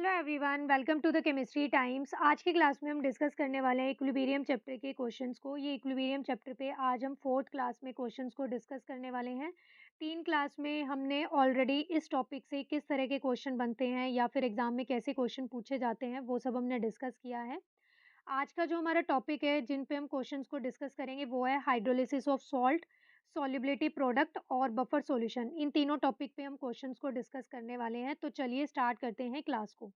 Hello everyone, welcome to the chemistry times. आज की class में हम डिस्कस करने वाले हैं इक्विलिब्रियम चैप्टर के क्वेश्चंस को। ये इक्विलिब्रियम चैप्टर पे आज हम फोर्थ क्लास में क्वेश्चंस को डिस्कस करने वाले हैं। तीन क्लास में हमने ऑलरेडी इस टॉपिक से किस तरह के क्वेश्चन बनते हैं या फिर एग्जाम में कैसे क्वेश्चन पूछे जाते हैं वो सब हमने डिस्कस किया है। आज का जो हमारा टॉपिक है जिन पे हम क्वेश्चंस को डिस्कस करेंगे वो है hydrolysis of salt, solubility product और बफर सॉल्यूशन। इन तीनों टॉपिक पे हम क्वेश्चंस को डिस्कस करने वाले हैं। तो चलिए स्टार्ट करते हैं क्लास को।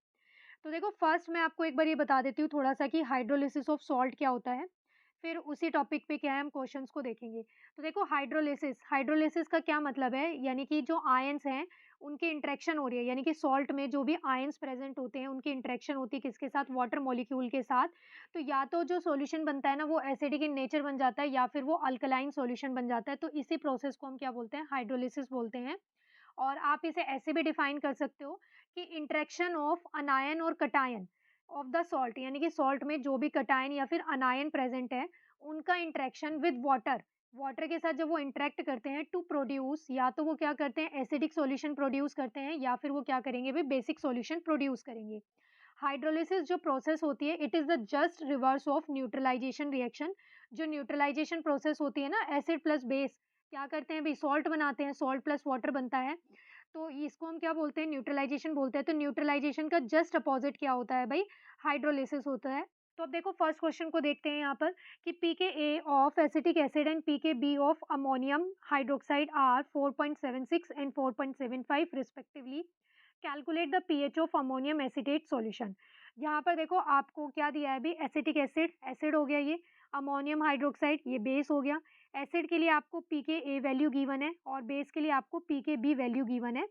तो देखो, फर्स्ट मैं आपको एक बार ये बता देती हूँ थोड़ा सा कि हाइड्रोलिसिस ऑफ सॉल्ट क्या होता है। फिर उसी टॉपिक पे क्या है हम क्वेश्चंस को देखेंगे। तो देखो, हाइड्रोलिसिस हाइड्रोलिसिस का क्या मतलब है, यानी कि जो आयंस हैं उनकी इंटरेक्शन हो रही है, यानी कि सॉल्ट में जो भी आयंस प्रेजेंट होते हैं उनकी इंटरेक्शन होती है किसके साथ, वाटर मॉलिक्यूल के साथ। तो या तो जो सॉल्यूशन बनता है ना वो एसिडिक इन नेचर बन जाता है या फिर वो अल्कलाइन सॉल्यूशन बन जाता है। तो इसी प्रोसेस को हम क्या बोलते हैं, हाइड्रोलिसिस बोलते हैं। और आप इसे ऐसे भी डिफाइन कर सकते हो कि इंटरेक्शन ऑफ अनायन और कटायन ऑफ द सॉल्ट, यानी कि सॉल्ट में जो भी कटायन या फिर अनायन प्रेजेंट है उनका इंटरेक्शन विद वाटर, वाटर के साथ जब वो इंटरेक्ट करते हैं टू प्रोड्यूस, या तो वो क्या करते हैं एसिडिक सॉल्यूशन प्रोड्यूस करते हैं या फिर वो क्या करेंगे भी बेसिक सॉल्यूशन प्रोड्यूस करेंगे। हाइड्रोलिसिस जो प्रोसेस होती है it is the just reverse of neutralisation reaction. जो न्यूट्रलाइजेशन प्रोसेस होती है ना, एसिड प्लस बेस क्या करते हैं भाई, सॉल्ट बनाते हैं, सॉल्ट प्लस वाटर बनता है। तो इसको हम क्या बोलते हैं, न्यूट्रलाइजेशन बोलते हैं। तो न्यूट्रलाइजेशन का जस्ट अपोजिट क्या होता है भाई, हाइड्रोलिसिस होता है। तो अब देखो फर्स्ट क्वेश्चन को देखते हैं यहाँ पर कि pKa of acetic acid and pKb of ammonium hydroxide are 4.76 and 4.75 respectively. Calculate the pH of ammonium acetate solution. यहाँ पर देखो आपको क्या दिया है भी, एसिटिक एसिड एसिड हो गया ये, अमोनियम हाइड्रोक्साइड ये बेस हो गया। एसिड के लिए आपको pKa वैल्यू गिवन है और बेस के लिए आपको pKb वैल्यू गिवन है।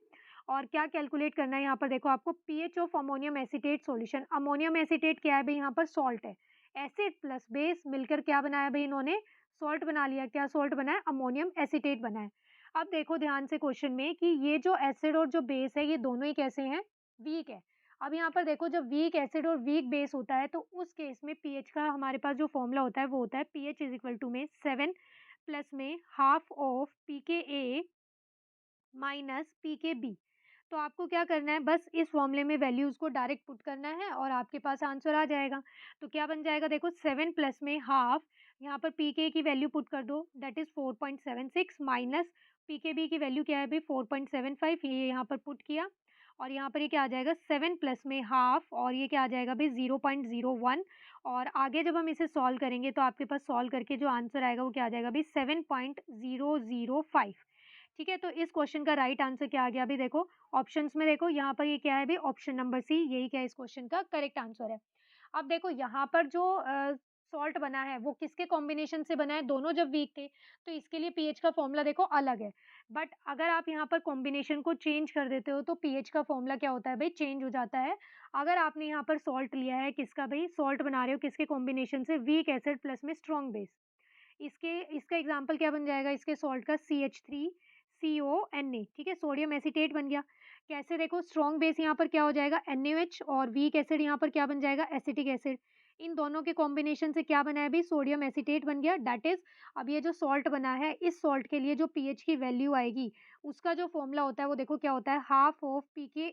और क्या कैलकुलेट करना है यहाँ पर, देखो आपको pH of ammonium acetate solution. Ammonium acetate क्या है भाई, यहाँ पर सॉल्ट है। एसिड प्लस बेस मिलकर क्या बनाया भाई इन्होंने, सॉल्ट बना लिया। क्या सॉल्ट बनाया, अमोनियम एसिटेट बनाया। अब देखो ध्यान से क्वेश्चन में कि ये जो एसिड और जो बेस है ये दोनों ही कैसे हैं, वीक है। अब यहाँ पर देखो जब वीक एसिड और वीक बेस होता है तो उस केस में पीएच का हमारे पास जो फॉर्मूला होता है वो होता है पीएच इज इक्वल टू में 7 प्लस में half of pKa minus pKb। तो आपको क्या करना है, बस इस फॉर्मूले में वैल्यूज को डायरेक्ट पुट करना है और आपके पास आंसर आ जाएगा। तो क्या बन जाएगा, देखो 7 प्लस में हाफ, यहाँ पर pK की वैल्यू पुट कर दो, दैट इज 4.76 माइनस pKb की वैल्यू क्या है भाई 4.75, ये यहाँ पर पुट किया। और यहाँ पर ये क्या आ जाएगा, 7 प्लस में हाफ और ये क्या आ जाएगा भाई 0.01। और आगे जब हम इसे सॉल्व करेंगे तो आपके पास सॉल्व करके जो आंसर आएगा वो क्या आ जाएगा भाई 7.005। ठीक है, तो इस क्वेश्चन का राइट आंसर क्या आ गया अभी देखो, ऑप्शंस में देखो यहाँ पर ये क्या है भी, ऑप्शन नंबर सी, यही क्या है इस क्वेश्चन का करेक्ट आंसर है। अब देखो यहाँ पर जो सॉल्ट बना है वो किसके कॉम्बिनेशन से बना है, दोनों जब वीक थे तो इसके लिए पीएच का फॉर्मूला देखो अलग है। बट अगर आप यहाँ पर कॉम्बिनेशन को चेंज कर देते हो तो पीएच का फॉर्मूला क्या होता है भाई, चेंज हो जाता है। अगर आपने यहाँ पर सॉल्ट लिया है किसका भाई, सॉल्ट बना रहे हो किसके कॉम्बिनेशन से, वीक एसिड प्लस में स्ट्रॉन्ग बेस। इसके इसका एग्जाम्पल क्या बन जाएगा, इसके सॉल्ट का CH3CONA, ठीक है, सोडियम एसीटेट बन गया। कैसे, देखो स्ट्रॉन्ग बेस यहाँ पर क्या हो जाएगा NaOH और वीक एसिड यहाँ पर क्या बन जाएगा एसिटिक एसिड। इन दोनों के कॉम्बिनेशन से क्या बना है अभी, सोडियम एसीटेट बन गया। दैट इज, अब ये जो सॉल्ट बना है इस सॉल्ट के लिए जो पीएच की वैल्यू आएगी उसका जो फॉर्मूला होता है वो देखो क्या होता है, half of pK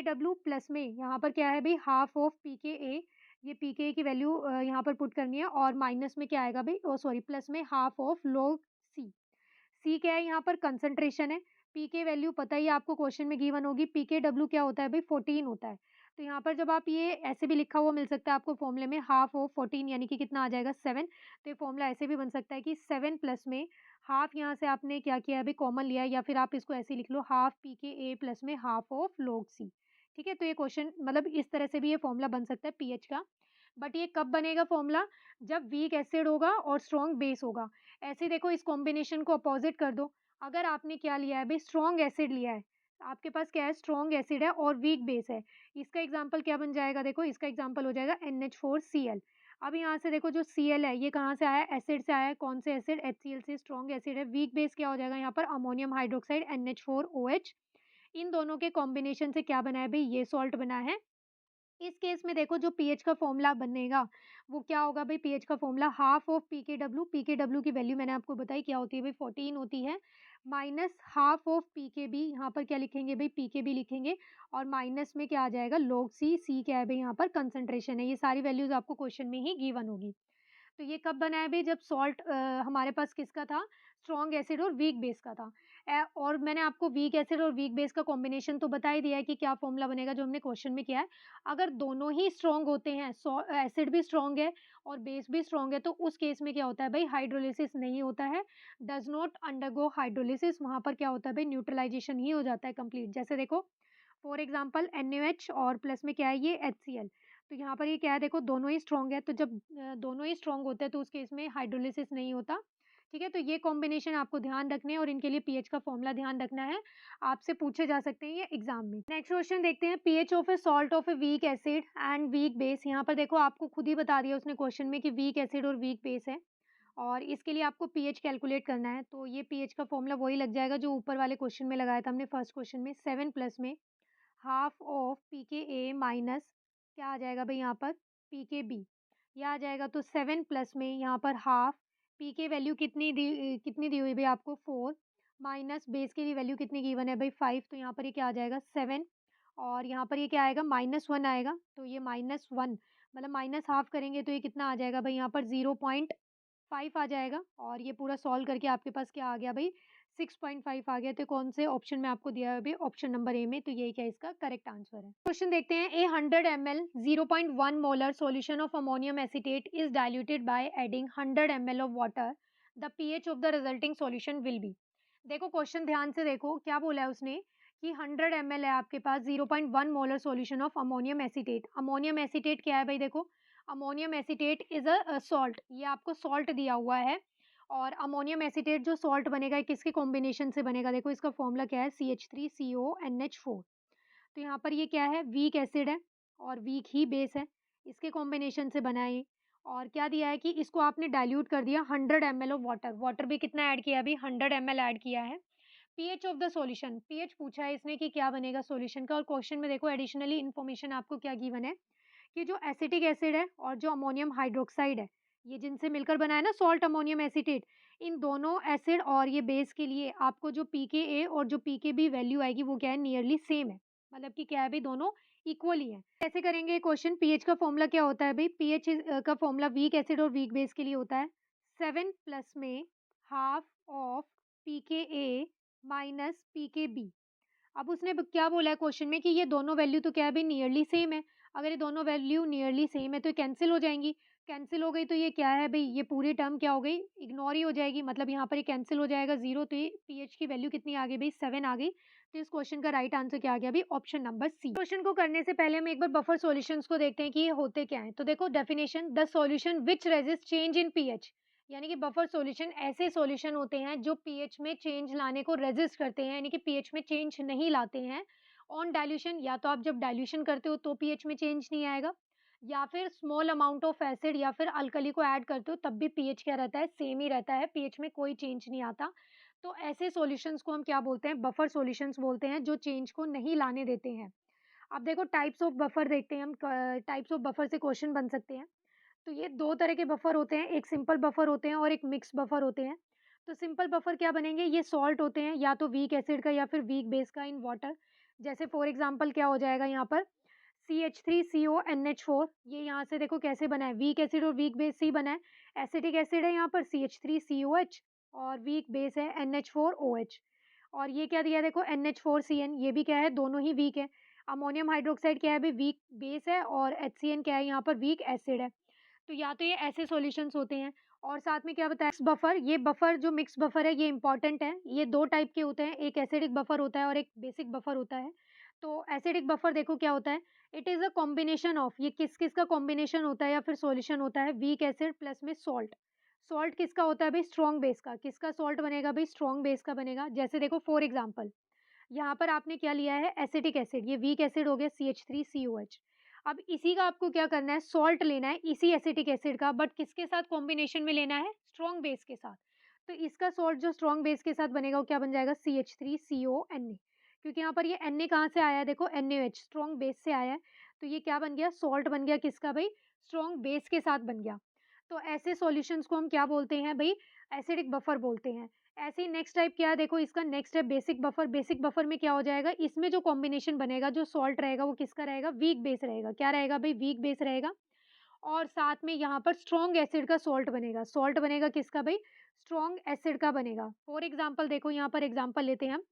W plus में यहाँ पर क्या है भाई हाफ ऑफ pKa। ये pKa की वैल्यू यहाँ पर पुट करनी है और माइनस में क्या आएगा भाई, ओ सॉरी प्लस में हाफ ऑफ log C। सी क्या है यहाँ पर, कंसंट्रेशन है। पीके वैल्यू पता ही है आपको, क्वेश्चन में गिवन होगी। pKw क्या होता है भाई 14 होता है। तो यहाँ पर जब आप ये ऐसे भी लिखा हुआ मिल सकता है आपको फॉर्मूले में, हाफ ऑफ 14 यानी कि कितना आ जाएगा 7। तो ये फॉर्मूला ऐसे भी बन सकता है कि 7 प्लस में हाफ, यहाँ से आपने क्या किया है अभी कॉमन लिया है, या फिर आप इसको ऐसे लिख लो हाफ pKa प्लस में हाफ ऑफ log C। ठीक है, तो ये क्वेश्चन मतलब इस तरह से भी ये फॉर्मूला बन सकता है पीएच का। बट ये कब बनेगा फॉर्मूला, जब वीक एसिड होगा और स्ट्रॉन्ग बेस होगा। ऐसे देखो इस कॉम्बिनेशन को अपोजिट कर दो। अगर आपने क्या लिया है भाई, स्ट्रॉन्ग एसिड लिया है, आपके पास क्या है स्ट्रॉन्ग एसिड है और वीक बेस है, इसका एग्जाम्पल क्या बन जाएगा, देखो इसका एग्जाम्पल हो जाएगा NH4Cl। अब यहाँ से देखो जो Cl है ये कहाँ से आया है, एसिड से आया है। कौन से एसिड, HCl से, स्ट्रॉन्ग एसिड है। वीक बेस क्या हो जाएगा यहाँ पर, अमोनियम हाइड्रोक्साइड NH4OH। इन दोनों के कॉम्बिनेशन से क्या बना है भाई, ये सॉल्ट बना है। इस केस में देखो जो पीएच का फॉर्मूला बनेगा वो क्या होगा भाई, पीएच का formula half of pKw। pKw की वैल्यू मैंने आपको बताई क्या होती है भाई 14 होती है। माइनस हाफ ऑफ पी के बी, यहाँ पर क्या लिखेंगे भाई, पी के बी लिखेंगे, और माइनस में क्या आ जाएगा, log सी, सी क्या है भाई यहाँ पर कंसंट्रेशन है। ये सारी वैल्यूज आपको क्वेश्चन में ही गिवन होगी। तो ये कब बना है भई, जब सॉल्ट हमारे पास किसका था, स्ट्रॉन्ग एसिड और वीक बेस का था। और मैंने आपको वीक एसिड और वीक बेस का कॉम्बिनेशन तो बता ही दिया है कि क्या फॉर्मूला बनेगा, जो हमने क्वेश्चन में किया है। अगर दोनों ही स्ट्रॉन्ग होते हैं, एसिड भी स्ट्रॉन्ग है और बेस भी स्ट्रॉन्ग है, तो उस केस में क्या होता है भाई, हाइड्रोलिसिस नहीं होता है, डज नॉट अंडरगो हाइड्रोलिसिस। वहाँ पर क्या होता है भाई, न्यूट्रलाइजेशन ही हो जाता है कंप्लीट। जैसे देखो फॉर एग्जाम्पल NaOH और प्लस में क्या है, ये HCl। तो यहाँ पर ये क्या है, देखो दोनों ही स्ट्रॉन्ग है, तो जब दोनों ही स्ट्रॉन्ग होते हैं तो उस केस में हाइड्रोलिसिस नहीं होता। ठीक है, तो ये कॉम्बिनेशन आपको ध्यान रखने हैं और इनके लिए पीएच का फॉर्मूला ध्यान रखना है, आपसे पूछे जा सकते हैं ये एग्जाम में। नेक्स्ट क्वेश्चन देखते हैं, pH of A salt of a weak acid and weak base. यहाँ पर देखो आपको खुद ही बता दिया उसने क्वेश्चन में कि वीक एसिड और वीक बेस है, और इसके लिए आपको पीएच कैलकुलेट करना है। तो ये पीएच का फॉर्मूला वही लग जाएगा जो ऊपर वाले क्वेश्चन में लगाया था हमने फर्स्ट क्वेश्चन में, 7 प्लस में हाफ ऑफ पी के ए माइनस क्या आ जाएगा भाई यहाँ पर, पी के बी। यह आ जाएगा, तो 7 प्लस में यहाँ पर हाफ, पी के वैल्यू कितनी दी हुई भाई आपको 4, माइनस बेस के लिए वैल्यू कितनी गिवन है भाई 5, तो यहाँ पर ये क्या आ जाएगा 7, और यहाँ पर ये क्या आएगा -1 आएगा, तो ये -1 मतलब माइनस हाफ करेंगे तो ये कितना आ जाएगा भाई यहाँ पर 0.5 आ जाएगा, और ये पूरा सॉल्व करके आपके पास क्या आ गया भाई 6.5 आ गया। तो कौन से ऑप्शन में आपको दिया है अभी, ऑप्शन नंबर ए में, तो यही क्या इसका करेक्ट आंसर है। क्वेश्चन देखते हैं, ए 100 ml 0.1 molar solution of ammonium acetate is diluted by adding 100 ml of water, the pH of the resulting solution will B. देखो क्वेश्चन ध्यान से देखो क्या बोला है उसने, कि 100 ml है आपके पास 0.1 molar solution of ammonium acetate. Ammonium acetate क्या है भाई, देखो ammonium acetate is a salt, ये आपको सॉल्ट दिया हुआ है, और अमोनियम एसीटेट जो सॉल्ट बनेगा ये किसके कॉम्बिनेशन से बनेगा, देखो इसका फॉर्मूला क्या है, CH3CONH4। तो यहाँ पर ये क्या है, वीक एसिड है और वीक ही बेस है, इसके कॉम्बिनेशन से बना है ये। और क्या दिया है कि इसको आपने डाइल्यूट कर दिया 100 ml ऑफ वाटर, वाटर भी कितना ऐड किया है अभी 100 ml ऐड किया है। PH of the solution, pH पूछा है इसने कि क्या बनेगा सॉल्यूशन का, और क्वेश्चन में देखो एडिशनली इन्फॉर्मेशन आपको क्या गिवन है, कि जो एसिटिक एसिड है और जो अमोनियम हाइड्रोक्साइड है, ये जिनसे मिलकर बना है ना सॉल्ट अमोनियम एसीटेट, इन दोनों एसिड और ये बेस के लिए आपको जो pKa और जो pKb वैल्यू आएगी वो क्या है, नियरली सेम है, मतलब कि क्या है भाई दोनों इक्वल ही है। कैसे करेंगे क्वेश्चन, पीएच का फॉर्मूला क्या होता है भाई, पीएच का फॉर्मूला वीक एसिड और वीक बेस के लिए होता है 7 प्लस में half of pKa minus pKb। अब उसने क्या बोला है क्वेश्चन में कि ये दोनों वैल्यू तो क्या है भाई नियरली सेम है, अगर ये दोनों वैल्यू नियरली सेम है तो कैंसिल हो जाएंगी, कैंसिल हो गई तो ये क्या है भाई, ये पूरी टर्म क्या हो गई, इग्नोर ही हो जाएगी, मतलब यहाँ पर ये कैंसिल हो जाएगा 0, तो ये पीएच की वैल्यू कितनी आ गई भाई 7 आ गई। तो इस क्वेश्चन का राइट आंसर क्या आ गया भाई, ऑप्शन नंबर सी। क्वेश्चन को करने से पहले हम एक बार बफर सॉल्यूशंस को देखते हैं कि ये होते क्या है। तो देखो definition, the solution which resist change in pH, यानी कि बफर सॉल्यूशन ऐसे सॉल्यूशन होते हैं जो पीएच में चेंज लाने को रेजिस्ट करते हैं, यानी कि पीएच में चेंज नहीं लाते हैं ऑन डाइल्यूशन। या तो आप जब डाइल्यूशन करते हो तो पीएच में चेंज नहीं आएगा, या फिर स्मॉल अमाउंट ऑफ एसिड या फिर अल्कली को ऐड करते हो तब भी पीएच क्या रहता है, सेम ही रहता है, पीएच में कोई चेंज नहीं आता। तो ऐसे सॉल्यूशंस को हम क्या बोलते हैं, बफर सॉल्यूशंस बोलते हैं, जो चेंज को नहीं लाने देते हैं। अब देखो टाइप्स ऑफ बफर देखते हैं हम, टाइप्स ऑफ बफर से क्वेश्चन बन सकते हैं। तो ये 2 तरह के बफर होते हैं, एक सिंपल बफर होते हैं और एक मिक्स बफर होते हैं। तो सिंपल बफर क्या बनेंगे, ये सॉल्ट होते हैं, या तो वीक एसिड का या फिर वीक बेस का इन वाटर। जैसे फॉर एग्जांपल क्या हो जाएगा यहाँ पर, CH3CONH4, ये यहाँ से देखो कैसे बना है, वीक एसिड और वीक बेस से ही बना है। एसिटिक एसिड है यहाँ पर CH3COH, और वीक बेस है NH4OH। और ये क्या दिया है देखो NH4CN, ये भी क्या है, दोनों ही वीक है। अमोनियम हाइड्रोक्साइड क्या है अभी, वीक बेस है, और HCN क्या है यहाँ पर, वीक एसिड है। तो या तो ये ऐसे सॉल्यूशंस होते हैं, और साथ में क्या बताया मिक्स बफर, ये बफर जो मिक्स बफर है ये इंपॉर्टेंट है, ये 2 टाइप के होते हैं, एक एसिडिक बफर होता है और एक बेसिक बफर होता है। तो एसिडिक बफर देखो क्या होता है, it is a combination of, ये किस किस का कॉम्बिनेशन होता है या फिर सॉल्यूशन होता है, वीक एसिड प्लस में सॉल्ट। सॉल्ट किसका होता है भाई, स्ट्रॉन्ग बेस का, किसका सॉल्ट बनेगा भाई, स्ट्रॉन्ग बेस का बनेगा। जैसे देखो फॉर एग्जाम्पल यहाँ पर आपने क्या लिया है, एसिटिक एसिड, ये वीक एसिड हो गया CH3COH। अब इसी का आपको क्या करना है, सॉल्ट लेना है इसी एसिटिक एसिड का, बट किसके साथ कॉम्बिनेशन में लेना है, स्ट्रॉन्ग बेस के साथ। तो इसका सॉल्ट जो स्ट्रॉन्ग बेस के साथ बनेगा वो क्या बन जाएगा, CH3CONa, क्योंकि यहाँ पर ये Na कहाँ से आया है, देखो NaOH स्ट्रॉन्ग बेस से आया है, तो ये क्या बन गया, सॉल्ट बन गया किसका भाई, स्ट्रॉन्ग बेस के साथ बन गया। तो ऐसे सॉल्यूशंस को हम क्या बोलते हैं भाई, एसिडिक बफर बोलते हैं। ऐसे ही नेक्स्ट टाइप क्या है, देखो इसका नेक्स्ट है बेसिक बफर। बेसिक बफर में क्या हो जाएगा, इसमें जो कॉम्बिनेशन बनेगा, जो सॉल्ट रहेगा वो किसका रहेगा, वीक बेस रहेगा। क्या रहेगा भाई, वीक बेस रहेगा। और साथ में यहाँ पर स्ट्रॉन्ग एसिड का सॉल्ट बनेगा। सॉल्ट बनेगा किसका भाई, स्ट्रॉन्ग एसिड का बनेगा। फॉर एग्जाम्पल देखो यहाँ पर एग्जाम्पल लेते हैं हम,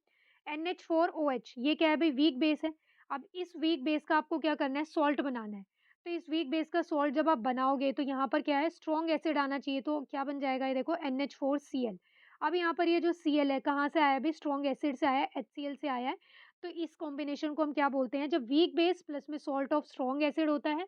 NH4OH, ये क्या है भाई, वीक बेस है। अब इस वीक बेस का आपको क्या करना है, सॉल्ट बनाना है। तो इस वीक बेस का सॉल्ट जब आप बनाओगे तो यहाँ पर क्या है, स्ट्रॉन्ग एसिड आना चाहिए। तो क्या बन जाएगा, ये देखो NH4Cl। अब यहाँ पर ये जो Cl है कहाँ से आया है भाई, स्ट्रॉन्ग एसिड से आया है, HCl से आया है। तो इस कॉम्बिनेशन को हम क्या बोलते हैं, जब वीक बेस प्लस में सॉल्ट ऑफ स्ट्रॉन्ग एसिड होता है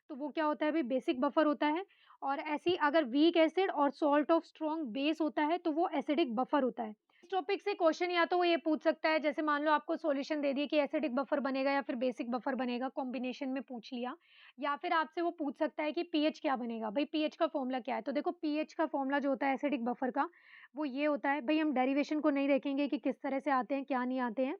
तो वो क्या होता है भाई, बेसिक बफर होता है। और ऐसे ही अगर वीक एसिड और सॉल्ट ऑफ स्ट्रॉन्ग बेस होता है तो वो एसिडिक बफर होता है। इस टॉपिक से क्वेश्चन या तो वो ये पूछ सकता है, जैसे मान लो आपको सॉल्यूशन दे दिए कि एसिडिक बफर बनेगा या फिर बेसिक बफर बनेगा, कॉम्बिनेशन में पूछ लिया। या फिर आपसे वो पूछ सकता है कि पीएच क्या बनेगा, भाई पीएच का फॉर्मूला क्या है। तो देखो पीएच का फॉर्मूला जो होता है एसिडिक बफर का, वो ये होता है भाई, हम डेरिवेशन को नहीं देखेंगे कि किस तरह से आते हैं क्या नहीं आते हैं,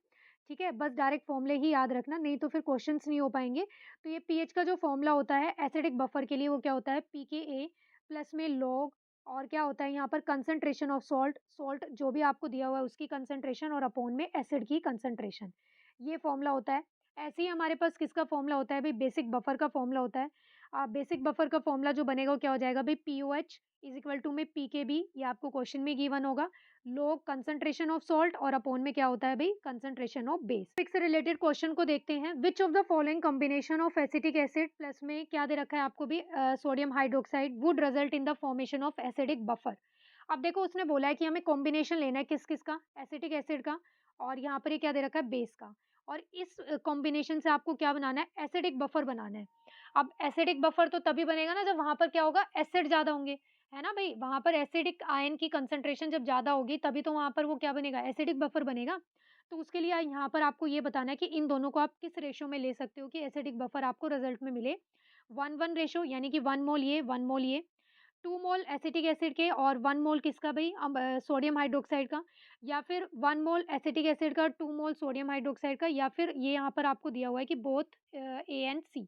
ठीक है, बस डायरेक्ट फॉर्मूले ही याद रखना, नहीं तो फिर क्वेश्चंस नहीं हो पाएंगे। तो ये पीएच का जो फॉर्मूला होता है एसिडिक बफर के लिए, वो क्या होता है, pKa प्लस में लॉग, और क्या होता है यहाँ पर कंसंट्रेशन ऑफ सॉल्ट, सॉल्ट जो भी आपको दिया हुआ है उसकी कंसंट्रेशन, और अपॉन में एसिड की कंसंट्रेशन, ये फॉर्मूला होता है। ऐसे ही हमारे पास किसका फॉर्मूला होता है भाई, बेसिक बफर का फॉर्मूला होता है। बेसिक बफर का फॉर्मूला जो बनेगा वो क्या हो जाएगा भाई, पीओएच इज इक्वल टू में पीकेबी, ये आपको क्वेश्चन में गिवन होगा। लोग कंसंट्रेशन ऑफ सॉल्ट, और अपॉन में क्या होता है भाई, कंसंट्रेशन ऑफ बेस। टॉपिक से रिलेटेड क्वेश्चन को देखते हैं, which of the following combination of acetic acid plus में क्या दे रखा है आपको भी, sodium hydroxide would result in the formation of acidic buffer. अब देखो उसने बोला है कि हमें कॉम्बिनेशन लेना है किस किस का, एसिटिक एसिड का, और यहाँ पर ये क्या दे रखा है, बेस का। और इस कॉम्बिनेशन से आपको क्या बनाना है, एसिडिक बफर बनाना है। अब एसिडिक बफर तो तभी बनेगा ना जब वहां पर क्या होगा, एसिड ज्यादा होंगे, है ना भाई, वहां पर एसिडिक आयन की कंसंट्रेशन जब ज्यादा होगी तभी तो वहां पर वो क्या बनेगा, एसिडिक बफर बनेगा। तो उसके लिए यहाँ पर आपको ये बताना है कि इन दोनों को आप किस रेशो में ले सकते हो कि एसिडिक बफर आपको रिजल्ट में मिले। 1:1 रेशो, यानी कि 1 मोल ये 1 मोल ये, 2 मोल एसिटिक एसिड के और 1 मोल किसका भाई, अब सोडियम हाइड्रोक्साइड का। या फिर 1 मोल एसिटिक एसिड का, 2 मोल सोडियम हाइड्रोक्साइड का, या फिर ये यहाँ पर आपको दिया हुआ है कि बोथ A and C।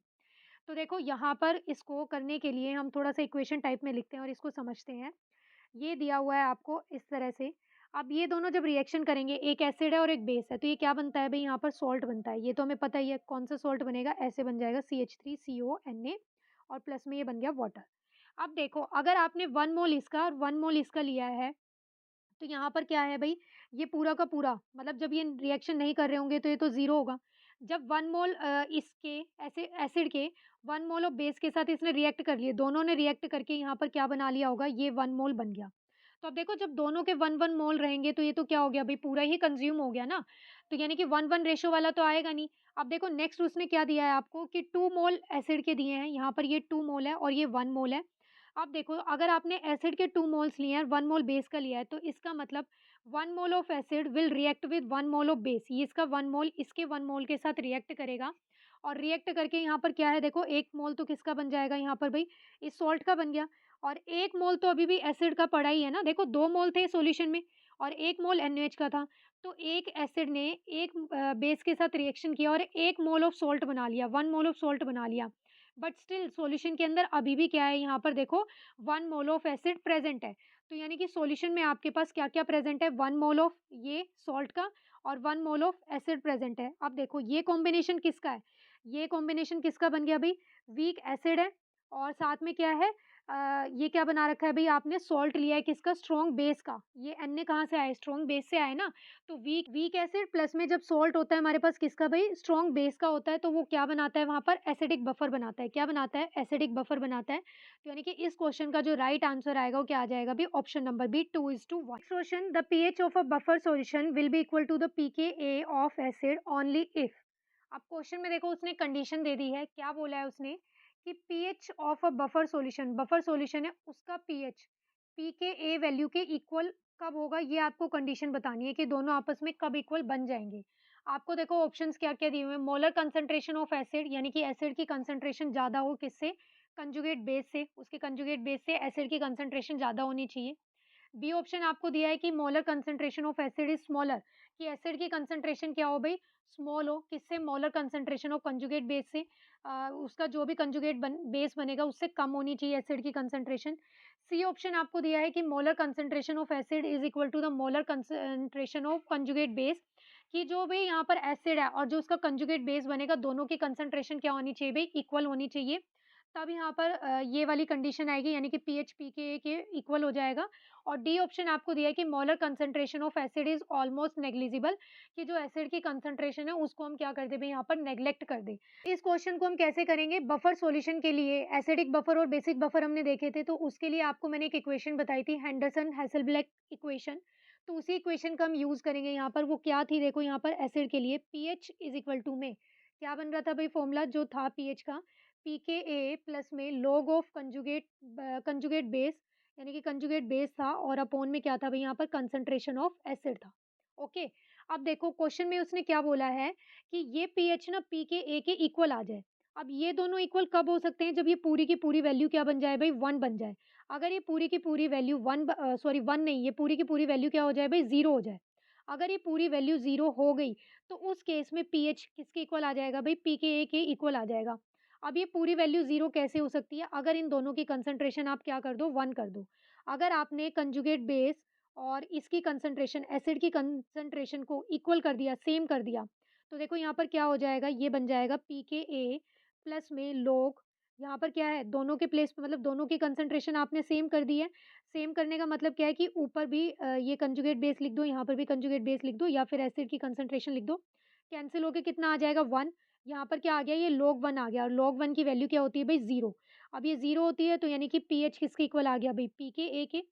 तो देखो यहाँ पर इसको करने के लिए हम थोड़ा सा इक्वेशन टाइप में लिखते हैं और इसको समझते हैं। ये दिया हुआ है आपको इस तरह से। अब ये दोनों जब रिएक्शन करेंगे, एक एसिड है और एक बेस है, तो ये क्या बनता है भाई, यहाँ पर सॉल्ट बनता है। ये तो हमें पता ही है कौन सा सॉल्ट बनेगा, ऐसे बन जाएगा CH3CONA, और प्लस में ये बन गया वाटर। अब देखो अगर आपने 1 मोल इसका और 1 मोल इसका लिया है, तो यहाँ पर क्या है भई, ये पूरा का पूरा मतलब जब ये रिएक्शन नहीं कर रहे होंगे तो ये तो 0 होगा। जब 1 मोल इसके ऐसे एसिड के 1 मोल ऑफ बेस के साथ इसने रिएक्ट कर लिए, दोनों ने रिएक्ट करके यहाँ पर क्या बना लिया होगा, ये 1 मोल बन गया। तो अब देखो जब दोनों के 1-1 मोल रहेंगे तो ये तो क्या हो गया भई, पूरा ही कंज़्यूम हो गया ना। तो यानी कि 1-1 रेशियो वाला तो आएगा नहीं। अब देखो नेक्स्ट उसने क्या दिया है आपको कि 2 मोल एसिड के दिए हैं, यहाँ पर ये 2 मोल है और ये 1 मोल है। अब देखो अगर आपने एसिड के 2 मोल्स लिए हैं और 1 मोल बेस का लिया है, तो इसका मतलब 1 mole of acid will react with 1 mole of base. ये इसका 1 मोल इसके 1 मोल के साथ रिएक्ट करेगा, और रिएक्ट करके यहाँ पर क्या है देखो, 1 मोल तो किसका बन जाएगा यहाँ पर भई, इस सॉल्ट का बन गया। और 1 मोल तो अभी भी एसिड का पड़ा ही है ना, देखो 2 मोल थे सॉल्यूशन में और 1 मोल NaOH का था। तो एक एसिड ने एक बेस के साथ रिएक्शन किया और 1 मोल ऑफ सॉल्ट बना लिया, 1 मोल ऑफ सॉल्ट बना लिया। बट स्टिल सॉल्यूशन के अंदर अभी भी क्या है, यहाँ पर देखो 1 मोल ऑफ एसिड प्रेजेंट है। तो यानी कि सॉल्यूशन में आपके पास क्या-क्या प्रेजेंट है, 1 मोल ऑफ ये सॉल्ट का और 1 मोल ऑफ एसिड प्रेजेंट है। अब देखो ये कॉम्बिनेशन किसका है? ये कॉम्बिनेशन किसका बन गया भई? वीक एसिड है, और साथ में क्या है, ये क्या बना रखा है भई आपने, सॉल्ट लिया है किसका, स्ट्रॉन्ग बेस का। ये Na कहाँ से आया है? स्ट्रॉन्ग बेस से आया है ना। तो वीक वीक एसिड प्लस में जब सॉल्ट होता है हमारे पास किसका भई, स्ट्रॉन्ग बेस का होता है, तो वो क्या बनाता है वहाँ पर, एसिडिक बफर बनाता है। क्या बनाता है? एसिडिक बफर बनाता है। तो यानी कि इस क्वेश्चन का जो राइट आंसर आएगा वो क्या आ जाएगा भई, option number B 2:1। Next question, the pH of a buffer solution will be equal to the pKa of acid only if. अब क्वेश्चन में देखो उसने कंडीशन दे दी है, क्या बोला है उसने कि pH of a buffer solution है उसका पीएच pKa वैल्यू के इक्वल कब होगा, ये आपको कंडीशन बतानी है कि दोनों आपस में कब इक्वल बन जाएंगे। आपको देखो ऑप्शंस क्या-क्या दिए हुए हैं, मोलर कंसंट्रेशन ऑफ एसिड, यानी कि एसिड की कंसंट्रेशन ज्यादा हो किससे, कंजुगेट बेस से, उसके कंजुगेट बेस से एसिड की कंसंट्रेशन ज्यादा होनी चाहिए। बी ऑप्शन आपको दिया है कि molar concentration of acid is smaller, कि एसिड की कंसंट्रेशन क्या हो भई, स्मॉल हो, किससे molar concentration of conjugate base से उसका जो भी कंजुगेट बेस बनेगा उससे कम होनी चाहिए एसिड की कंसंट्रेशन। सी ऑप्शन आपको दिया है कि molar concentration of acid is equal to the molar concentration of conjugate base, कि जो भी यहाँ पर एसिड है और जो उसका कंजुगेट बेस बनेगा दोनों की कंसंट्रेशन क्या होनी चाहिए भई, इक्वल होनी चाहिए। तब यहाँ पर ये वाली कंडीशन आएगी, यानी कि पीएच पीके के इक्वल हो जाएगा। और डी ऑप्शन आपको दिया है कि molar concentration of acid is almost negligible, कि जो एसिड की कंसंट्रेशन है उसको हम क्या कर दें भई, यहाँ पर नेग्लेक्ट कर दें। इस क्वेश्चन को हम कैसे करेंगे, बफर सॉल्यूशन के लिए एसिडिक बफर और बेसिक बफर हमने देखे थे, तो उसके लिए आपको मैंने एक इक्वेशन बताई थी, हेंडरसन हेसलब्लेक इक्वेशन। तो उसी इक्वेशन का हम यूज करेंगे यहाँ पर। वो क्या थी, देखो यहाँ पर एसिड के लिए पीएच इज इक्वल टू में क्या बन रहा था भाई, फॉर्मूला जो था पीएच का, पीकेए प्लस में लॉग ऑफ कंजुगेट बेस, यानी कि कंजुगेट बेस था और अपॉन में क्या था भई, यहाँ पर कंसंट्रेशन ऑफ एसिड था। ओके। अब देखो क्वेश्चन में उसने क्या बोला है कि ये पीएच ना पी के ए के इक्वल आ जाए। अब ये दोनों इक्वल कब हो सकते हैं, जब ये पूरी की पूरी वैल्यू क्या बन जाए भई, 1 बन जाए। अगर ये पूरी की पूरी वैल्यू 1 नहीं, ये पूरी की पूरी वैल्यू क्या हो जाए भई, 0 हो जाए। अगर ये पूरी वैल्यू 0 हो गई तो उस केस में पीएच किसके इक्वल आ जाएगा भई, पी के ए के इक्वल आ जाएगा। अब ये पूरी वैल्यू 0 कैसे हो सकती है, अगर इन दोनों की कंसंट्रेशन आप क्या कर दो, 1 कर दो। अगर आपने कंजुगेट बेस और इसकी कंसंट्रेशन, एसिड की कंसंट्रेशन को इक्वल कर दिया, सेम कर दिया, तो देखो यहाँ पर क्या हो जाएगा, ये बन जाएगा पीकेए प्लस में लॉग, यहाँ पर क्या है, दोनों के प्लेस पे मतलब दोनों की कंसंट्रेशन आपने सेम कर दी है। सेम करने का मतलब क्या है कि ऊपर भी ये कंजुगेट बेस लिख दो, यहाँ पर भी कंजुगेट बेस लिख दो, या फिर एसिड की कंसंट्रेशन लिख दो। कैंसिल होके कितना आ जाएगा, 1। यहाँ पर क्या आ गया, ये log 1 आ गया, और log 1 की वैल्यू क्या होती है भई, 0। अब ये 0 होती है तो यानी कि पीएच किसके इक्वल आ गया भई, पी के ए के।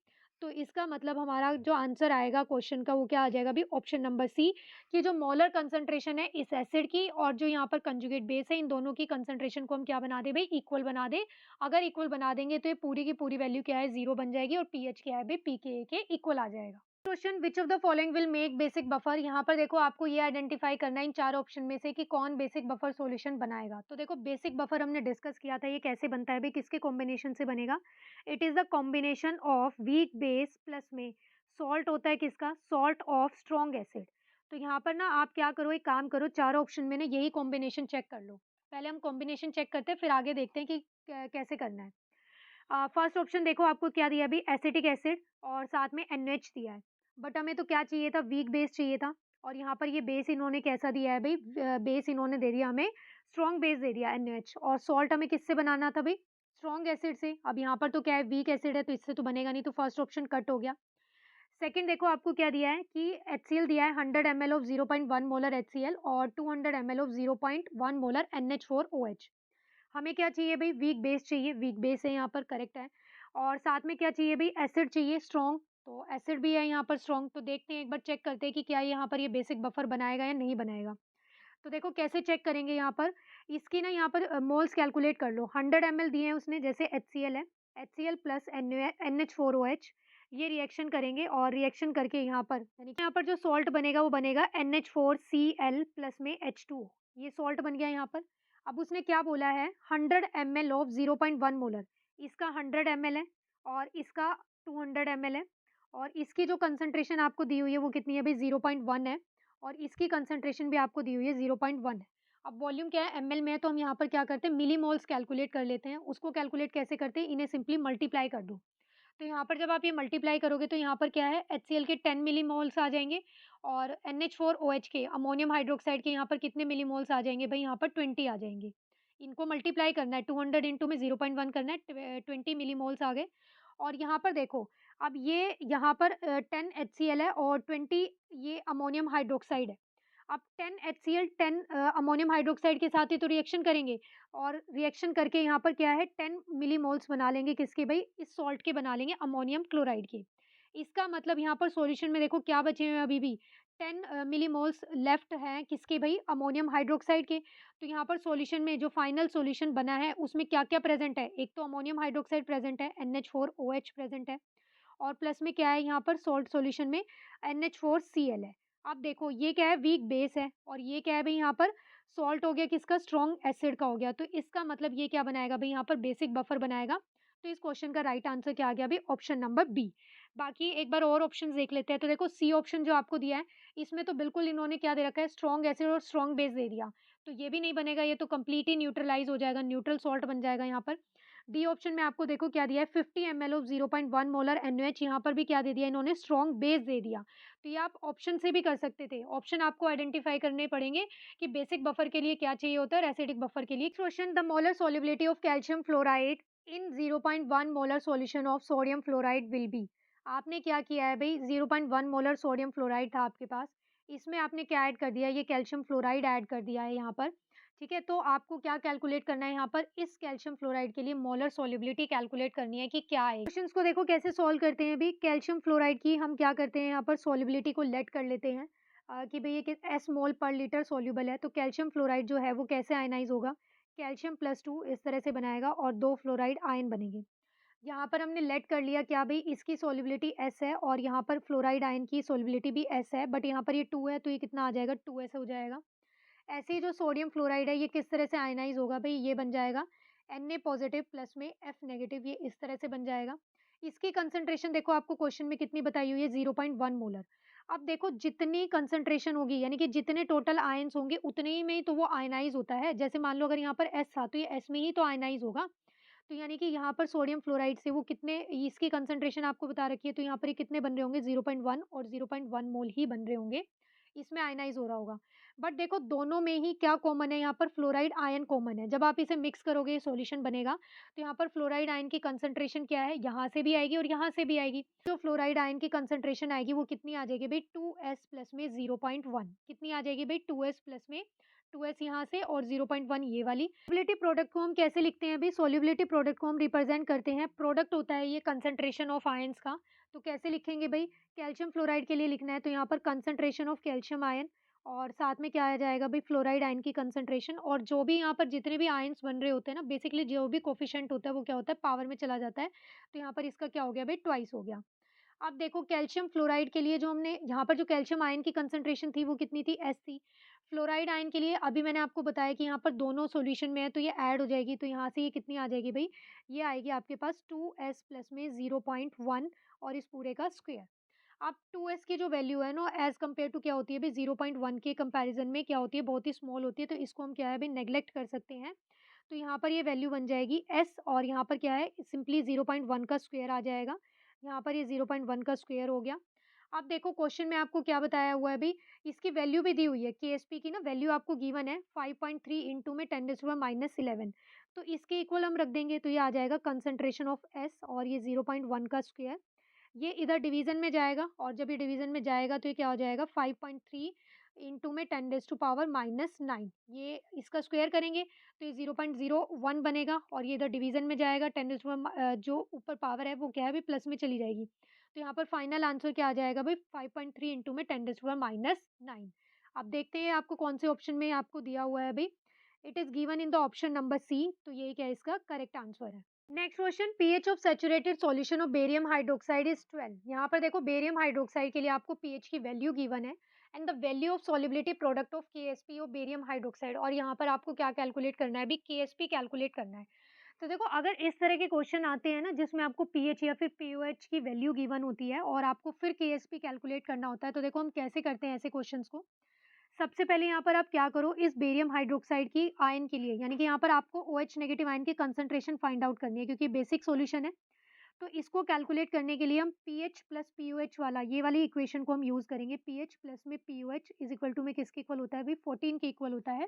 तो इसका मतलब हमारा जो आंसर आएगा क्वेश्चन का वो क्या आ जाएगा भई, ऑप्शन नंबर सी, कि जो मोलर कंसंट्रेशन है इस एसिड की और जो यहाँ पर कंजुगेट बेस है, इन दोनों की कंसंट्रेशन को हम क्या बना दें भई, इक्वल बना दें। अगर इक्वल बना देंगे तो ये पूरी की पूरी वैल्यू क्या है, 0 बन जाएगी और पीएच क्या है भई, पी के ए के इक्वल आ जाएगा। Question, which of the following will make basic buffer, यहाँ पर देखो आपको ये आइडेंटिफाई करना है इन 4 ऑप्शन में से कि कौन बेसिक बफर सॉल्यूशन बनाएगा। तो देखो बेसिक बफर हमने डिस्कस किया था, ये कैसे बनता है भाई, किसके कॉम्बिनेशन से बनेगा। It is the combination of weak base plus में सॉल्ट होता है किसका, सॉल्ट ऑफ स्ट्रॉन्ग एसिड। तो यहाँ पर ना आप क्या करो, एक काम करो, 4 ऑप्शन में ना यही कॉम्बिनेशन चेक कर लो। पहले हम कॉम्बिनेशन चेक करते हैं, फिर आगे देखते हैं कि कैसे करना है। फर्स्ट ऑप्शन देखो आपको क्या दिया अभी, एसिटिक एसिड और साथ में NH दिया है। बट हमें तो क्या चाहिए था, वीक बेस चाहिए था। और यहाँ पर ये बेस इन्होंने कैसा दिया है भाई, बेस इन्होंने दे दिया हमें, स्ट्रॉन्ग बेस दे दिया NH। और सॉल्ट हमें किससे बनाना था भाई, स्ट्रॉन्ग एसिड से। अब यहाँ पर तो क्या है, वीक एसिड है तो इससे तो बनेगा नहीं, तो फर्स्ट ऑप्शन कट हो गया। सेकंड देखो आपको क्या दिया है कि HCl दिया है, 100 ml ऑफ 0.1 मोलर HCl और 200 ml ऑफ 0.1 मोलर NH4OH। हमें क्या चाहिए भई, वीक बेस चाहिए, वीक बेस है यहाँ पर, करेक्ट है। और साथ में क्या चाहिए भई, एसिड चाहिए स्ट्रॉन्ग, तो एसिड भी है यहाँ पर स्ट्रॉन्ग। तो देखते हैं, एक बार चेक करते हैं कि क्या यहाँ पर ये बेसिक बफर बनाएगा या नहीं बनाएगा। तो देखो कैसे चेक करेंगे यहाँ पर, इसकी ना यहाँ पर मोल्स कैलकुलेट कर लो। 100 ml दिए हैं उसने, जैसे HCl है, HCl प्लस NH4OH, ये रिएक्शन करेंगे और रिएक्शन करके यहाँ पर, यानी कि यहाँ पर जो सॉल्ट बनेगा वो बनेगा NH4Cl प्लस में H2O, ये सॉल्ट बन गया यहाँ पर। अब उसने क्या बोला है, 100 ml ऑफ 0.1 मोलर, इसका 100 ml है और इसका 200 ml है, और इसकी जो कंसंट्रेशन आपको दी हुई है वो कितनी है भाई, 0.1 है, और इसकी कंसंट्रेशन भी आपको दी हुई है 0.1 है। अब वॉल्यूम क्या है, एमएल में है, तो हम यहाँ पर क्या करते हैं, मिलीमोल्स कैलकुलेट कर लेते हैं। उसको कैलकुलेट कैसे करते हैं, इन्हें सिंपली मल्टीप्लाई कर दो। तो यहाँ पर जब आप ये मल्टीप्लाई करोगे तो यहाँ पर क्या है, HCl के 10 मिलीमोल्स आ जाएंगे, और NH4OH के, अमोनियम हाइड्रोक्साइड के यहाँ पर कितने मिलीमोल्स आ जाएंगे भाई, यहाँ पर 20 आ जाएंगे। इनको मल्टीप्लाई करना है, 200 इंटू में 0.1 करना है, 20 मिलीमोल्स आ गए। और यहाँ पर देखो, अब ये यहाँ पर 10 HCl है और 20 ये अमोनियम हाइड्रोक्साइड है। अब 10 HCl 10 अमोनियम हाइड्रोक्साइड के साथ ही तो रिएक्शन करेंगे, और रिएक्शन करके यहाँ पर क्या है, 10 मिलीमोल्स बना लेंगे किसके भाई, इस सॉल्ट के बना लेंगे, अमोनियम क्लोराइड के। इसका मतलब यहाँ पर सॉल्यूशन में देखो क्या बचे हुए हैं अभी भी, 10 मिलीमोल्स लेफ्ट हैं किसके भाई, अमोनियम हाइड्रोक्साइड के। तो यहाँ पर सॉल्यूशन में जो फाइनल सॉल्यूशन बना है उसमें क्या-क्या प्रेज़ेंट है, एक तो अमोनियम हाइड्रोक्साइड प्रेज़ेंट है, NH4OH प्रेज़ेंट है, और प्लस में क्या है यहाँ पर सॉल्ट सॉल्यूशन में, NH4Cl है। अब देखो ये क्या है, वीक बेस है, और ये क्या है भई, यहाँ पर सॉल्ट हो गया किसका, स्ट्रॉन्ग एसिड का हो गया। तो इसका मतलब ये क्या बनाएगा भई, यहाँ पर बेसिक बफर बनाएगा। तो इस क्वेश्चन का राइट आंसर क्या आ गया भई, ऑप्शन नंबर बी। बाकी एक बार और ऑप्शंस देख लेते हैं। तो देखो सी ऑप्शन जो आपको दिया है, इसमें तो बिल्कुल इन्होंने क्या दे रखा है, स्ट्रॉन्ग एसिड और स्ट्रॉन्ग बेस दे दिया। तो ये भी नहीं बनेगा, ये तो कंप्लीट ही न्यूट्रलाइज़ हो जाएगा, न्यूट्रल सॉल्ट बन जाएगा यहाँ पर। डी ऑप्शन में आपको देखो क्या दिया है, 50 एमएल ऑफ 0.1 मोलर एनएच, यहाँ पर भी क्या दे दिया इन्होंने, स्ट्रॉन्ग बेस दे दिया। तो ये आप ऑप्शन से भी कर सकते थे। ऑप्शन आपको आइडेंटिफाई करने पड़ेंगे कि बेसिक बफर के लिए क्या चाहिए होता है और एसिडिक बफर के लिए। Question, the molar solubility of calcium fluoride in 0.1 molar solution of sodium fluoride will be. आपने क्या किया है भई, 0.1 मोलर सोडियम फ्लोराइड था आपके पास, इसमें आपने क्या ऐड कर दिया, ये कैल्शियम फ्लोराइड ऐड कर दिया है यहाँ पर, ठीक है? तो आपको क्या कैलकुलेट करना है यहाँ पर, इस कैल्शियम फ्लोराइड के लिए मोलर सॉल्युबिलिटी कैलकुलेट करनी है कि क्या है। क्वेश्चंस को देखो कैसे सॉल्व करते हैं अभी। कैल्शियम फ्लोराइड की हम क्या करते हैं यहाँ पर, सॉल्युबिलिटी को लेट कर लेते हैं कि भई ये किस एस मोल पर लीटर सॉल्युबल है। तो कैल्शियम फ्लोराइड जो है वो कैसे आयनाइज़ होगा, कैल्शियम +2 इस तरह से बनाएगा और 2 फ्लोराइड आयन बनेंगे। यहाँ पर हमने लेट कर लिया क्या भई, इसकी सॉल्युबिलिटी एस है और यहाँ पर फ्लोराइड आयन की सॉल्युबिलिटी भी एस है, बट यहाँ पर ये 2 है तो ये कितना आ जाएगा, 2s हो जाएगा। ऐसे ही जो सोडियम फ्लोराइड है ये किस तरह से आयनाइज़ होगा भई, ये बन जाएगा Na पॉज़िटिव प्लस में F नेगेटिव, ये इस तरह से बन जाएगा। इसकी कंसंट्रेशन देखो आपको क्वेश्चन में कितनी बताई हुई है, 0.1 मोलर। अब देखो जितनी कंसंट्रेशन होगी यानी कि जितने टोटल आयन्स होंगे उतने ही में ही तो वो आयनाइज़ होता है। जैसे मान लो अगर यहाँ पर S था तो ये S में ही तो आयनाइज़ होगा। तो यानी कि यहाँ पर सोडियम फ्लोराइड से वो कितने, इसकी कंसंट्रेशन आपको बता रखी है, तो यहाँ पर ये कितने बन रहे होंगे, 0.1 और 0.1 मोल ही बन रहे होंगे। इसमें आयनाइज़ हो रहा होगा। बट देखो दोनों में ही क्या कॉमन है, यहाँ पर फ्लोराइड आयन कॉमन है। जब आप इसे मिक्स करोगे ये सॉल्यूशन बनेगा, तो यहाँ पर फ्लोराइड आयन की कंसंट्रेशन क्या है, यहाँ से भी आएगी और यहाँ से भी आएगी। जो फ्लोराइड आयन की कंसंट्रेशन आएगी वो कितनी आ जाएगी भई, 2s प्लस में 0.1 कितनी आ जाएगी भई, 2s प्लस में 2s यहाँ से और 0.1 ये वाली। सॉल्युबिलिटी प्रोडक्ट को हम कैसे लिखते हैं अभी, सॉल्युबिलिटी प्रोडक्ट को हम रिप्रेजेंट करते हैं, प्रोडक्ट होता है ये कंसंट्रेशन ऑफ आयंस का। तो कैसे लिखेंगे भई, कैल्शियम फ्लोराइड के लिए लिखना है तो यहाँ पर कंसंट्रेशन ऑफ कैल्शियम आयन और साथ में क्या आ जाएगा भई, फ्लोराइड आयन की कंसंट्रेशन, और जो भी यहाँ पर जितने भी आयन्स बन रहे होते हैं ना, बेसिकली जो भी कोएफिशिएंट होता है वो क्या होता है, पावर में चला जाता है। तो यहाँ पर इसका क्या हो गया भई, ट्वाइस हो गया। अब देखो कैल्शियम फ्लोराइड के लिए जो हमने यहाँ पर जो कैल्शियम आयन की कंसंट्रेशन थी वो कितनी थी, एस थी। फ्लोराइड आयन के लिए अभी मैंने आपको बताया कि यहाँ पर दोनों सॉल्यूशन में है तो ये ऐड हो जाएगी, तो यहाँ से ये कितनी आ जाएगी भई, ये आएगी आपके पास 2s प्लस में 0.1 और इस पूरे का स्क्वायर। अब 2s की जो वैल्यू है ना, एज़ कम्पेयर टू क्या होती है भई, 0.1 के कंपैरिज़न में क्या होती है, बहुत ही स्मॉल होती है, तो इसको हम क्या है भई, नेग्लेक्ट कर सकते हैं। तो यहाँ पर ये वैल्यू बन जाएगी s और यहाँ पर क्या है, सिंपली 0.1 का स्क्वायर आ जाएगा। यहाँ पर ये 0.1 का स्क्वायर हो गया। अब देखो क्वेश्चन में आपको क्या बताया हुआ है अभी, इसकी वैल्यू भी दी हुई है, केएसपी की ना वैल्यू आपको गिवन है 5.3 इंटू में 10⁻⁻11। तो इसके इक्वल हम रख देंगे तो ये आ जाएगा कंसंट्रेशन ऑफ एस और ये 0.1 का स्क्वायर। ये इधर डिवीज़न में जाएगा और जब ये डिवीज़न में जाएगा तो ये क्या हो जाएगा, 5.3 इंटू में 10⁻⁻9, ये इसका स्क्वायर करेंगे तो ये 0.01 बनेगा और ये इधर डिवीज़न में जाएगा, जो ऊपर पावर है वो क्या है अभी, प्लस में चली जाएगी। तो यहाँ पर फाइनल आंसर क्या आ जाएगा भाई, 5.3 इंटू में 10⁻⁹। अब देखते हैं आपको कौन से ऑप्शन में आपको दिया हुआ है अभी। It is given in the option number C, तो ये क्या है, इसका करेक्ट आंसर है। Next question, pH of saturated solution of barium hydroxide is 12। यहाँ पर देखो बेरियम हाइड्रोक्साइड के लिए आपको पीएच की वैल्यू गिवन है and the value of solubility product of Ksp of barium hydroxide, और यहाँ पर आपको क्या कैलकुलेट करना है अभी, केएसपी कैलकुलेट करना है। तो देखो अगर इस तरह के क्वेश्चन आते हैं ना जिसमें आपको पीएच या फिर पीओएच की वैल्यू गिवन होती है और आपको फिर केएसपी कैलकुलेट करना होता है, तो देखो हम कैसे करते हैं ऐसे क्वेश्चंस को। सबसे पहले यहाँ पर आप क्या करो, इस बेरियम हाइड्रोक्साइड की आयन के लिए यानी कि यहाँ पर आपको OH नेगेटिव आयन की कंसंट्रेशन फाइंड आउट करनी है क्योंकि बेसिक सॉल्यूशन है। तो इसको कैलकुलेट करने के लिए हम पीएच प्लस पीओएच वाला ये वाली इक्वेशन को हम यूज करेंगे। पीएच प्लस में पीओएच इज इक्वल टू में किसके इक्वल होता है भाई, 14 के इक्वल होता है।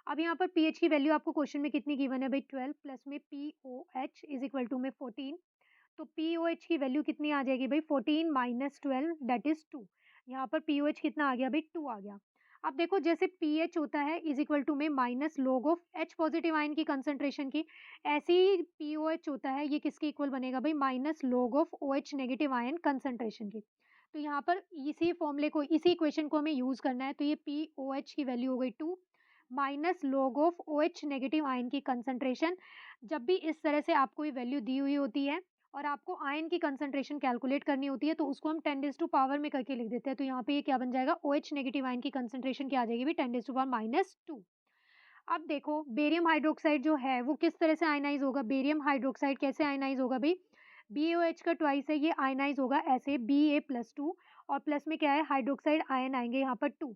अब यहाँ पर पीएच की वैल्यू आपको क्वेश्चन में कितनी गिवन है भाई, 12 प्लस में पीओएच इज इक्वल टू में 14। तो पीओएच की वैल्यू कितनी आ जाएगी भाई, 14 माइनस 12 दैट इज 2। यहाँ पर पीओएच कितना आ गया भाई, 2 आ गया। अब देखो जैसे पीएच होता है इज इक्वल टू में minus log of H positive ion की कंसंट्रेशन की, ऐसे ही पीओएच होता है ये किसके इक्वल बनेगा भाई, minus log of O H negative ion concentration की। तो यहाँ पर इसी फॉर्मूले को, इसी इक्वेशन को हमें यूज करना है। तो ये पीओएच की वैल्यू हो गई 2 minus log of O H negative ion की कंसंट्रेशन। जब भी इस तरह से आपको ये वैल्यू दी हुई होती है और आपको आयन की कंसंट्रेशन कैलकुलेट करनी होती है तो उसको हम 10 रेज़ टू पावर में करके लिख देते हैं। तो यहाँ पे ये क्या बन जाएगा, OH नेगेटिव आयन की कंसंट्रेशन क्या आ जाएगी भी, 10 रेज़ टू पावर माइनस 2। अब देखो बेरियम हाइड्रोक्साइड जो है वो किस तरह से आयनाइज होगा, बेरियम हाइड्रोक्साइड कैसे आयनाइज होगा भाई, BaOH का ट्वाइस है, ये आयनाइज़ होगा ऐसे Ba+2 और प्लस में क्या है हाइड्रोक्साइड आयन आएँगे यहाँ पर 2।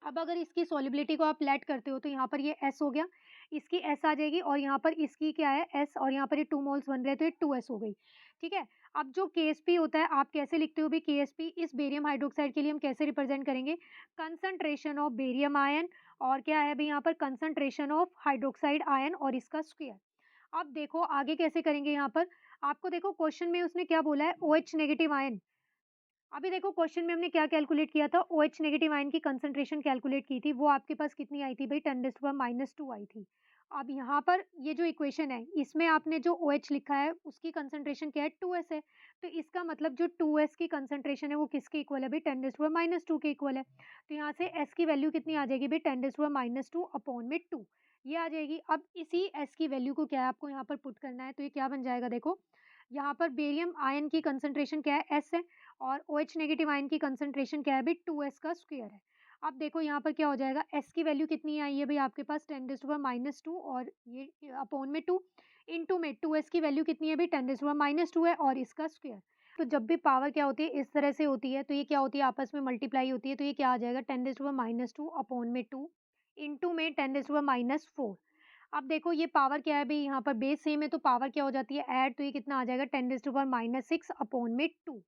अब अगर इसकी सॉल्युबिलिटी को आप लेट करते हो तो यहाँ पर ये S हो गया, इसकी S आ जाएगी और यहाँ पर इसकी क्या है S और यहाँ पर ये 2 मोल्स बन रहे हैं तो ये 2S हो गई, ठीक है? अब जो KSP होता है आप कैसे लिखते हो भी KSP इस बेरियम हाइड्रॉक्साइड के लिए हम कैसे रिप्रेज़ेंट करेंगे? कंसंट्रेशन ऑफ बेरियम आयन और क्या है भई यहाँ पर कंसंट्रेशन ऑफ हाइड्रॉक्साइड आयन और इसका स्क्वायर। अब देखो आगे कैसे करेंगे यहाँ पर, आपको देखो क्वेश्चन में उसने क्या बोला है OH नेगेटिव आयन। अभी देखो क्वेश्चन में हमने क्या कैलकुलेट किया था OH नेगेटिव आयन की कंसंट्रेशन कैलकुलेट की थी, वो आपके पास कितनी आई थी भाई 10⁻⁻2 आई थी। अब यहाँ पर ये जो इक्वेशन है इसमें आपने जो OH लिखा है उसकी कंसंट्रेशन क्या है 2S है, तो इसका मतलब जो 2S की कंसंट्रेशन है वो किसके इक्वल है भाई 10⁻2 के इक्वल है। तो यहाँ से S की वैल्यू कितनी आ जाएगी भाई 10⁻2 अपॉन में 2 ये आ जाएगी। अब इसी S की वैल्यू को क्या है आपको यहाँ पर पुट करना है, तो ये क्या बन जाएगा देखो, यहाँ पर बेरियम आयन की कंसंट्रेशन क्या है S है और OH नेगेटिव आयन की कंसंट्रेशन क्या है भाई 2S का स्क्वायर है। अब देखो यहाँ पर क्या हो जाएगा S की वैल्यू कितनी आई है भाई आपके पास 10⁻2 और ये अपॉन में 2 इनटू में 2S की वैल्यू कितनी है भाई 10⁻2 है और इसका स्क्वायर। तो जब भी पावर क्या होती है इस तरह से होती है तो ये क्या होती है आपस में मल्टीप्लाई होती है, तो ये क्या आ जाएगा 10⁻2 अपॉन में 2 इनटू में 10⁻4। अब देखो ये पावर क्या है भई यहाँ पर बेस सेम है तो पावर क्या हो जाती है ऐड, तो ये कितना आ जाएगा 10⁻6 अपॉन में 2।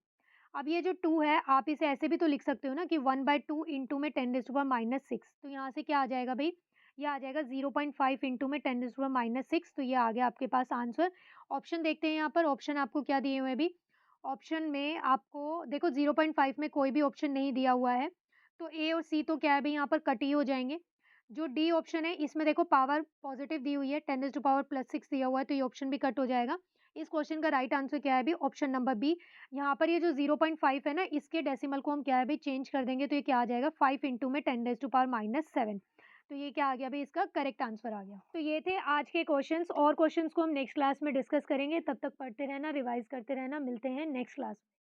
अब ये जो 2 है आप इसे ऐसे भी तो लिख सकते हो ना कि 1/2 इंटू में 10⁻6, तो यहाँ से क्या आ जाएगा भई, ये आ जाएगा 0.5 इंटू में 10⁻6, तो ये आ गया आपके पास आंसर। ऑप्शन देखते हैं यहाँ पर, ऑप्शन आपको क्या दिए हुए हैं अभी? ऑप्शन में आपको देखो 0.5 में कोई भी ऑप्शन नहीं दिया हुआ है, तो ए और सी तो क्या है भई यहाँ पर कट ही हो जाएँगे। जो डी ऑप्शन है इसमें देखो पावर पॉजिटिव दी हुई है 10⁻6 दिया हुआ है, तो ये ऑप्शन भी कट हो जाएगा। इस क्वेश्चन का राइट आंसर क्या है अभी? Option number B. यहाँ पर ये जो 0.5 है ना इसके डेसिमल को हम क्या है अभी चेंज कर देंगे, तो ये क्या आ जाएगा 5 इंटू में 10⁻7। तो ये क्या आ गया अभी इसका करेक्ट आंसर आ गया। तो ये थे आज के क्वेश्चंस, और क्वेश्चंस को हम नेक्स्ट क्लास में डिस्कस करेंगे, तब तक पढ़ते रहना, रिवाइज करते रहना। मिलते हैं नेक्स्ट क्लास में।